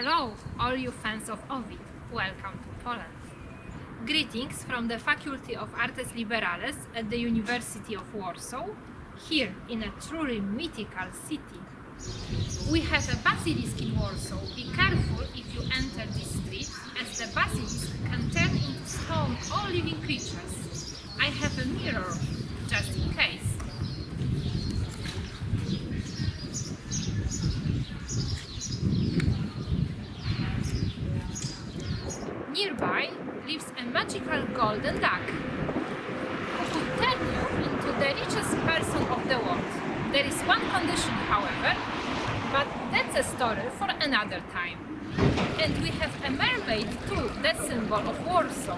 Hello, all you fans of Ovid. Welcome to Poland. Greetings from the Faculty of Artes Liberales at the University of Warsaw, here in a truly mythical city. We have a basilisk in Warsaw. Be careful if you enter this street, as the basilisk can turn into stone all living creatures. I have a mirror, just in case. Nearby lives a magical golden duck who could turn you into the richest person of the world. There is one condition, however, but that's a story for another time. And we have a mermaid too, the symbol of Warsaw.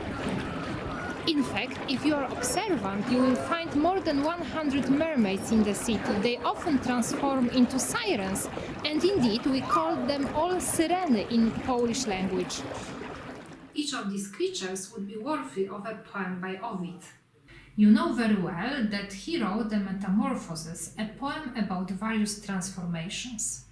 In fact, if you are observant, you will find more than 100 mermaids in the city. They often transform into sirens, and indeed we call them all syreny in Polish language. Each of these creatures would be worthy of a poem by Ovid. You know very well that he wrote the Metamorphosis, a poem about various transformations.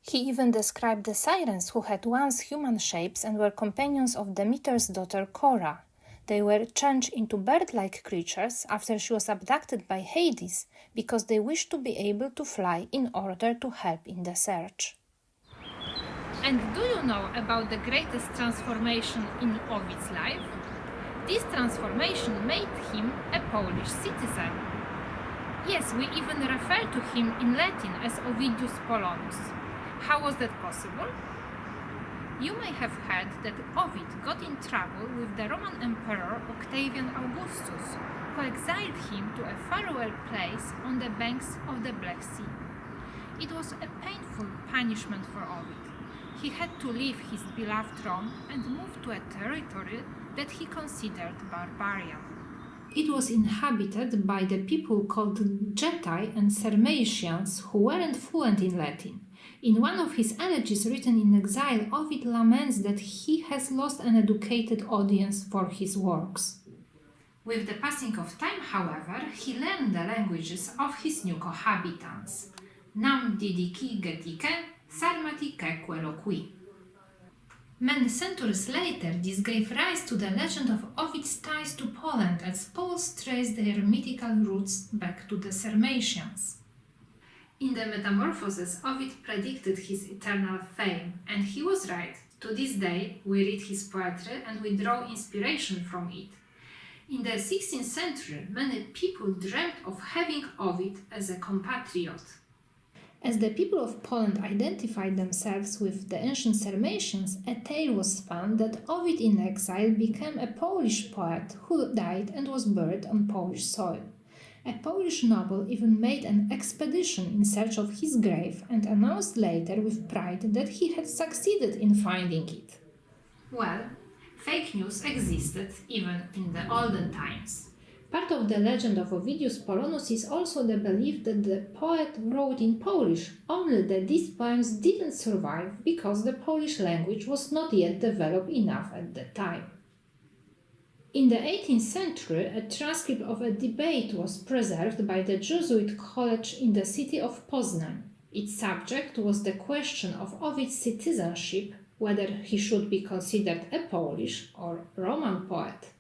He even described the sirens who had once human shapes and were companions of Demeter's daughter Cora. They were changed into bird-like creatures after she was abducted by Hades because they wished to be able to fly in order to help in the search. And do you know about the greatest transformation in Ovid's life? This transformation made him a Polish citizen. Yes, we even refer to him in Latin as Ovidius Polonus. How was that possible? You may have heard that Ovid got in trouble with the Roman Emperor Octavian Augustus, who exiled him to a faraway place on the banks of the Black Sea. It was a painful punishment for Ovid. He had to leave his beloved Rome and move to a territory that he considered barbarian. It was inhabited by the people called Getae and Sarmatians, who weren't fluent in Latin. In one of his elegies written in exile, Ovid laments that he has lost an educated audience for his works. With the passing of time, however, he learned the languages of his new cohabitants. Nam didiki getike, sarmatike queloqui. Many centuries later, this gave rise to the legend of Ovid's ties to Poland, as Poles traced their mythical roots back to the Sarmatians. In the Metamorphosis, Ovid predicted his eternal fame, and he was right. To this day, we read his poetry and we draw inspiration from it. In the 16th century, many people dreamt of having Ovid as a compatriot. As the people of Poland identified themselves with the ancient Sarmatians, a tale was spun that Ovid in exile became a Polish poet who died and was buried on Polish soil. A Polish noble even made an expedition in search of his grave and announced later with pride that he had succeeded in finding it. Well, fake news existed even in the olden times. Part of the legend of Ovidius Polonus is also the belief that the poet wrote in Polish, only that these poems didn't survive because the Polish language was not yet developed enough at the time. In the 18th century, a transcript of a debate was preserved by the Jesuit college in the city of Poznań. Its subject was the question of Ovid's citizenship, whether he should be considered a Polish or Roman poet.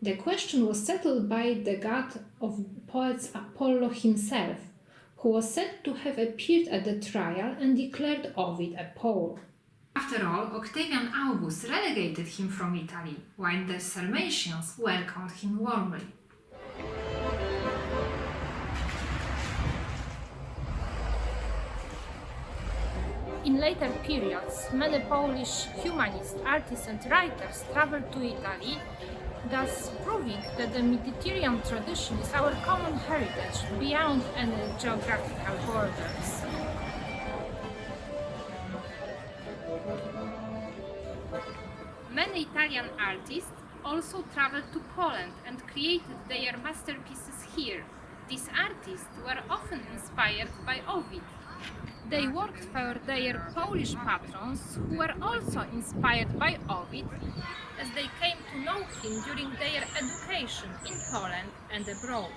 The question was settled by the god of poets Apollo himself, who was said to have appeared at the trial and declared Ovid a Pole. After all, Octavian Augustus relegated him from Italy, while the Sarmatians welcomed him warmly. In later periods, many Polish humanists, artists and writers traveled to Italy, thus proving that the Mediterranean tradition is our common heritage beyond any geographical borders. Many Italian artists also traveled to Poland and created their masterpieces here. These artists were often inspired by Ovid. They worked for their Polish patrons, who were also inspired by Ovid, as they came to know him during their education in Poland and abroad.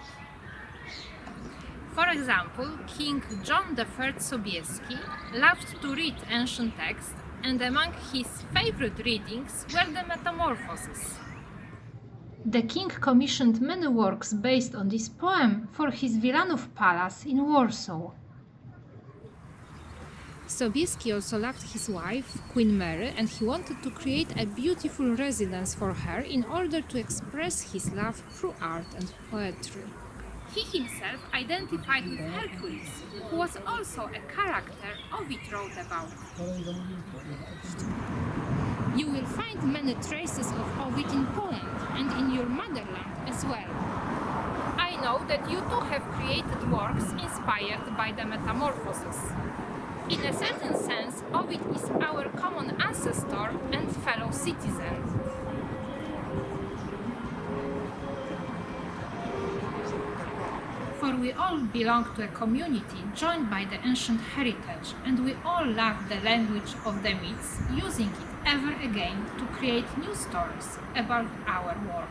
For example, King John III Sobieski loved to read ancient texts, and among his favorite readings were the Metamorphoses. The king commissioned many works based on this poem for his Wilanów Palace in Warsaw. Sobieski also loved his wife, Queen Mary, and he wanted to create a beautiful residence for her in order to express his love through art and poetry. He himself identified with Hercules, who was also a character Ovid wrote about. You will find many traces of Ovid in Poland and in your motherland as well. I know that you too have created works inspired by the Metamorphoses. In a certain sense, Ovid is our common ancestor and fellow citizen. For we all belong to a community joined by the ancient heritage, and we all love the language of the myths, using it ever again to create new stories about our world.